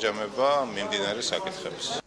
შეჯამება მიმდინარე საკითხებს.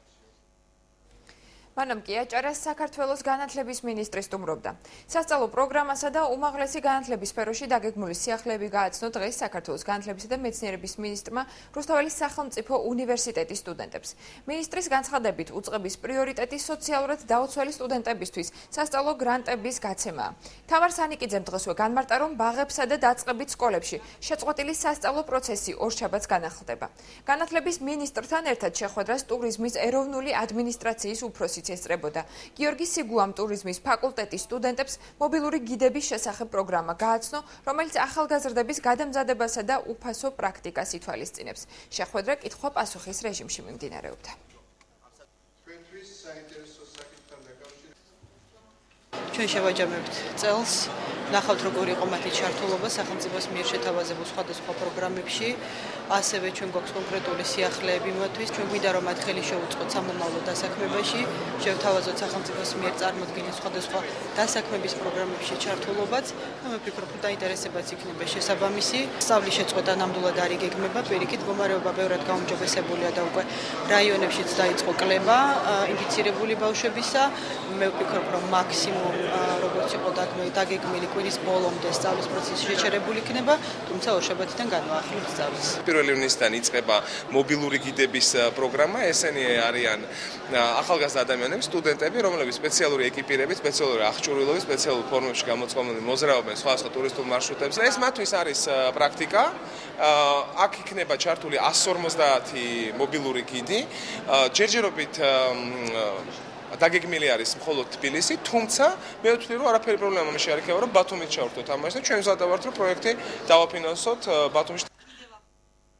მანამ კი აჭარას საქართველოს განათლების მინისტრი სტუმრობდა. სასწავლო პროგრამასა და უმაღლესი განათლების სფეროში დაგეგმული სიახლეები გააცნო დღეს საქართველოს განათლებისა და მეცნიერების მინისტრმა რუსთაველის სახელმწიფო უნივერსიტეტის სტუდენტებს. მინისტრის განცხადებით უწყების პრიორიტეტი სოციალურად დაუცველი სტუდენტებისთვის სასწავლო გრანტების გაცემაა. თამარ სანიკიძემ დღესვე განმარტა, რომ ბაღებსა და დაწყებით სკოლებში შეწყვეტილი სასწავლო პროცესი ორშაბათს განახლდება. განათლების მინისტრთან ერთად შეხვედრას ტურიზმის ეროვნული ადმინისტრაციის უფროსი ესწრებოდა. გიორგი სიგუამ ტურიზმის ფაკულტეტის სტუდენტებს მობილური გიდების შესახებ პროგრამა გააცნო, რომელიც ახალგაზრდების გადამზადებასა და უფასო პრაქტიკას ითვალისწინებს. შეხვედრა კითხვა-პასუხის რეჟიმში მიმდინარეობდა. ჩვენ შევაჯამებთ წელს, ნახავთ როგორ იყო მათი ჩართულობა სახელმწიფოს მიერ შეთავაზებულ სხვადასხვა პროგრამებში, ასევე ჩვენ გვაქვს კონკრეტული სიახლეები მათთვის, ჩვენ გვინდა რომ მათ ხელი შეუწყოთ სამომავლო დასაქმებაში, შევთავაზოთ სახელმწიფოს მიერ წარმოქმნილი სხვადასხვა დასაქმების პროგრამებში ჩართულობაც, და მე ვფიქრობ, რომ დაინტერესებაც იქნება შესაბამისი. სწავლის შეწყვეტა ნამდვილად არ იგეგმება, პირიქით მდგომარეობა ბევრად გაუმჯობესებულია და უკვე რაიონებშიც დაიწყო კლება ინფიცირებული ბავშვებისა. მე ვფიქრობ, რომ მაქსიმუმ როგორც იყო დაგეგმილი კვირის ბოლომდე სწავლის პროცესი შეჩერებული იქნება, თუმცა ორშაბათიდან განვაახლებს სწავლას. 1 ივნისიდან იწყება მობილური გიდების პროგრამა. ესენი არიან ახალგაზრდა ადამიანები, სტუდენტები, რომლებიც სპეციალური ეკიპირებით, სპეციალური აღჭურვილობით, სპეციალურ ფორმებში გამოწყობილი მოზრაობენ სხვადასხვა ტურისტულ მარშრუტებზე. ეს მათთვის არის პრაქტიკა. აქ იქნება ჩართული 150 მობილური გიდი. ჯერჯერობით დაგეგმილი არის მხოლოდ თბილისი, თუმცა მე ვთვლი, რომ არაფერი პრობლემა ამაში არ იქნება, რომ ბათუმით ჩავერთოთ ამას და ჩვენ ვზადავართ, რომ პროექტი დავაფინანსოთ ბათუმში.